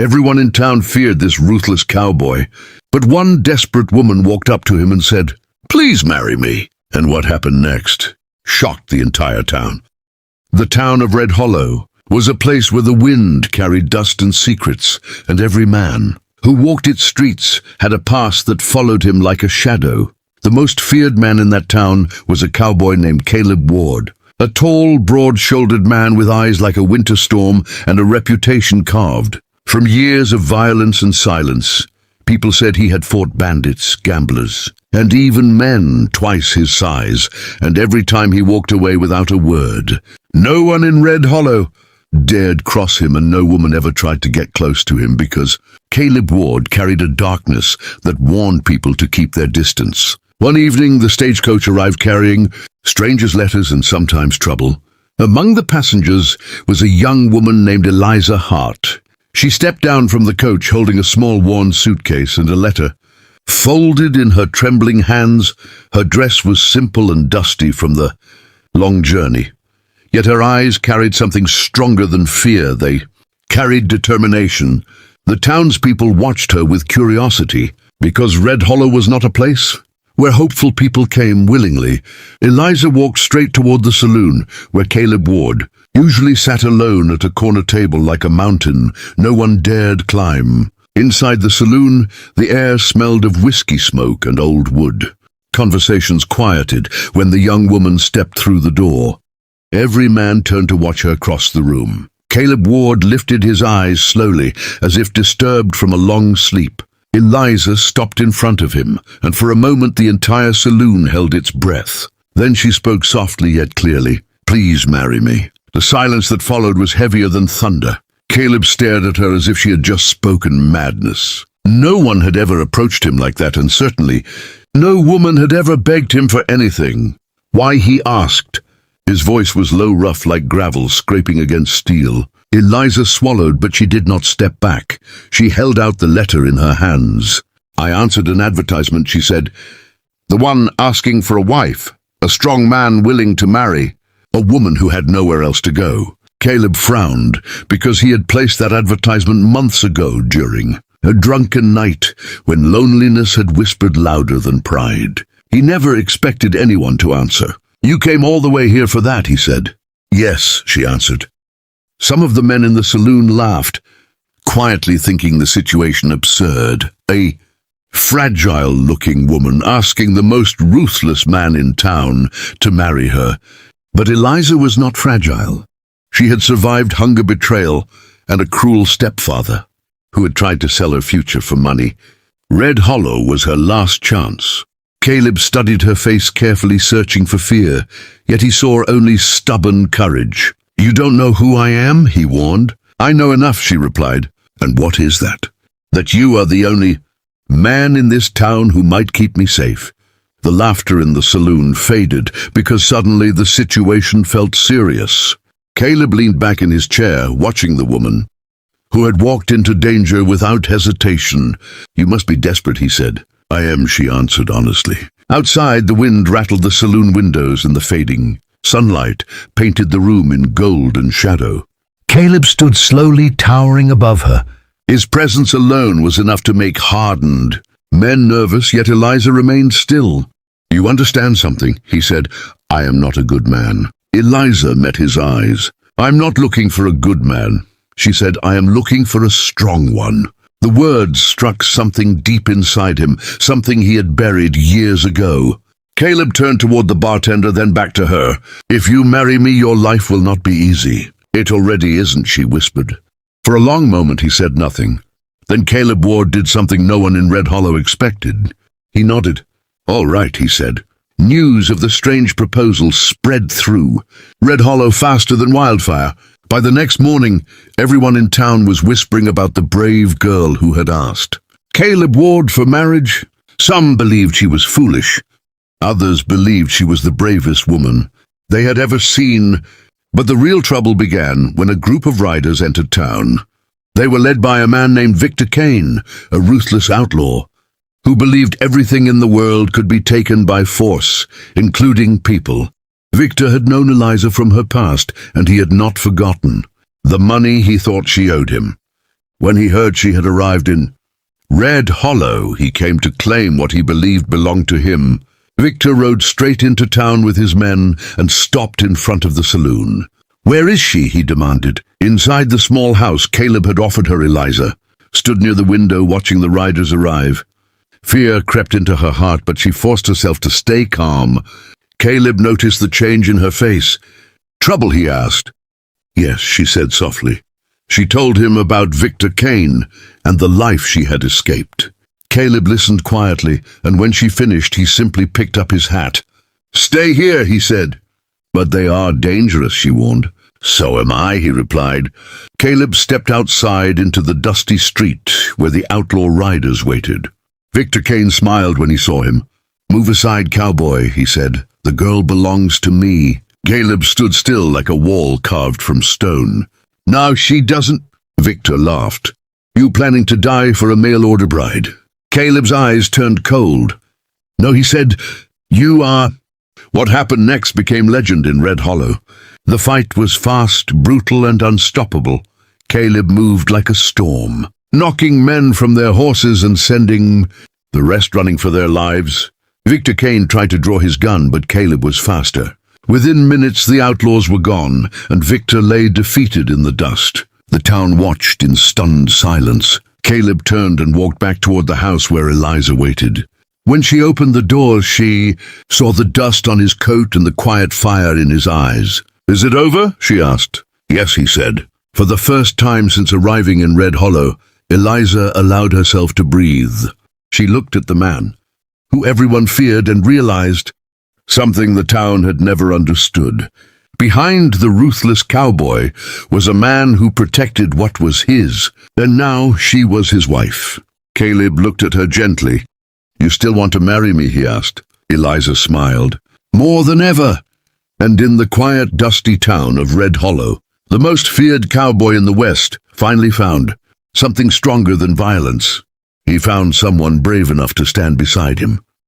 Everyone in town feared this ruthless cowboy. But one desperate woman walked up to him and said, "Please marry me." And what happened next shocked the entire town. The town of Red Hollow was a place where the wind carried dust and secrets, and every man who walked its streets had a past that followed him like a shadow. The most feared man in that town was a cowboy named Caleb Ward, a tall, broad-shouldered man with eyes like a winter storm and a reputation carved from years of violence and silence. People said he had fought bandits, gamblers, and even men twice his size, and every time he walked away without a word. No one in Red Hollow dared cross him, and no woman ever tried to get close to him because Caleb Ward carried a darkness that warned people to keep their distance. One evening, the stagecoach arrived carrying strangers' letters and sometimes trouble. Among the passengers was a young woman named Eliza Hart. She stepped down from the coach holding a small worn suitcase and a letter. Folded in her trembling hands, her dress was simple and dusty from the long journey. Yet her eyes carried something stronger than fear. They carried determination. The townspeople watched her with curiosity, because Red Hollow was not a place where hopeful people came willingly. Eliza walked straight toward the saloon, where Caleb Ward usually sat alone at a corner table like a mountain no one dared climb. Inside the saloon, the air smelled of whiskey smoke and old wood. Conversations quieted when the young woman stepped through the door. Every man turned to watch her cross the room. Caleb Ward lifted his eyes slowly, as if disturbed from a long sleep. Eliza stopped in front of him, and for a moment the entire saloon held its breath. Then she spoke softly yet clearly, "Please marry me." The silence that followed was heavier than thunder. Caleb stared at her as if she had just spoken madness. No one had ever approached him like that, and certainly no woman had ever begged him for anything. "Why?" he asked. His voice was low, rough like gravel scraping against steel. Eliza swallowed, but she did not step back. She held out the letter in her hands. "I answered an advertisement," she said. "The one asking for a wife, a strong man willing to marry, a woman who had nowhere else to go." Caleb frowned, because he had placed that advertisement months ago during a drunken night when loneliness had whispered louder than pride. He never expected anyone to answer. "You came all the way here for that," he said. "Yes," she answered. Some of the men in the saloon laughed, quietly thinking the situation absurd. A fragile-looking woman asking the most ruthless man in town to marry her. But Eliza was not fragile. She had survived hunger, betrayal, and a cruel stepfather who had tried to sell her future for money. Red Hollow was her last chance. Caleb studied her face carefully, searching for fear, yet he saw only stubborn courage. "You don't know who I am?" he warned. "I know enough," she replied. "And what is that?" "That you are the only man in this town who might keep me safe." The laughter in the saloon faded because suddenly the situation felt serious. Caleb leaned back in his chair, watching the woman, who had walked into danger without hesitation. "You must be desperate," he said. "I am," she answered honestly. Outside, the wind rattled the saloon windows, and the fading sunlight painted the room in gold and shadow. Caleb stood slowly, towering above her. His presence alone was enough to make hardened men nervous, yet Eliza remained still. "You understand something," he said. "I am not a good man." Eliza met his eyes. "I'm not looking for a good man," she said. "I am looking for a strong one." The words struck something deep inside him, something he had buried years ago. Caleb turned toward the bartender, then back to her. "If you marry me, your life will not be easy." "It already isn't," she whispered. For a long moment he said nothing. Then Caleb Ward did something no one in Red Hollow expected. He nodded. "All right," he said. News of the strange proposal spread through Red Hollow faster than wildfire. By the next morning, everyone in town was whispering about the brave girl who had asked Caleb Ward for marriage. Some believed she was foolish. Others believed she was the bravest woman they had ever seen. But the real trouble began when a group of riders entered town. They were led by a man named Victor Kane, a ruthless outlaw, who believed everything in the world could be taken by force, including people. Victor had known Eliza from her past, and he had not forgotten the money he thought she owed him. When he heard she had arrived in Red Hollow, he came to claim what he believed belonged to him. Victor rode straight into town with his men and stopped in front of the saloon. "Where is she?" he demanded. Inside the small house Caleb had offered her, Eliza stood near the window watching the riders arrive. Fear crept into her heart, but she forced herself to stay calm. Caleb noticed the change in her face. "Trouble?" he asked. "Yes," she said softly. She told him about Victor Kane and the life she had escaped. Caleb listened quietly, and when she finished, he simply picked up his hat. "Stay here," he said. "But they are dangerous," she warned. "So am I," he replied. Caleb stepped outside into the dusty street where the outlaw riders waited. Victor Kane smiled when he saw him. "Move aside, cowboy," he said. "The girl belongs to me." Caleb stood still like a wall carved from stone. "Now she doesn't." Victor laughed. "You planning to die for a mail-order bride?" Caleb's eyes turned cold. "No," he said. "You are—" What happened next became legend in Red Hollow. The fight was fast, brutal, and unstoppable. Caleb moved like a storm, knocking men from their horses and sending the rest running for their lives. Victor Kane tried to draw his gun, but Caleb was faster. Within minutes, the outlaws were gone, and Victor lay defeated in the dust. The town watched in stunned silence. Caleb turned and walked back toward the house where Eliza waited. When she opened the door, she saw the dust on his coat and the quiet fire in his eyes. "Is it over?" she asked. "Yes," he said. For the first time since arriving in Red Hollow, Eliza allowed herself to breathe. She looked at the man, who everyone feared, and realized something the town had never understood. Behind the ruthless cowboy was a man who protected what was his, and now she was his wife. Caleb looked at her gently. "You still want to marry me?" he asked. Eliza smiled. "More than ever." And in the quiet, dusty town of Red Hollow, the most feared cowboy in the West finally found something stronger than violence. He found someone brave enough to stand beside him.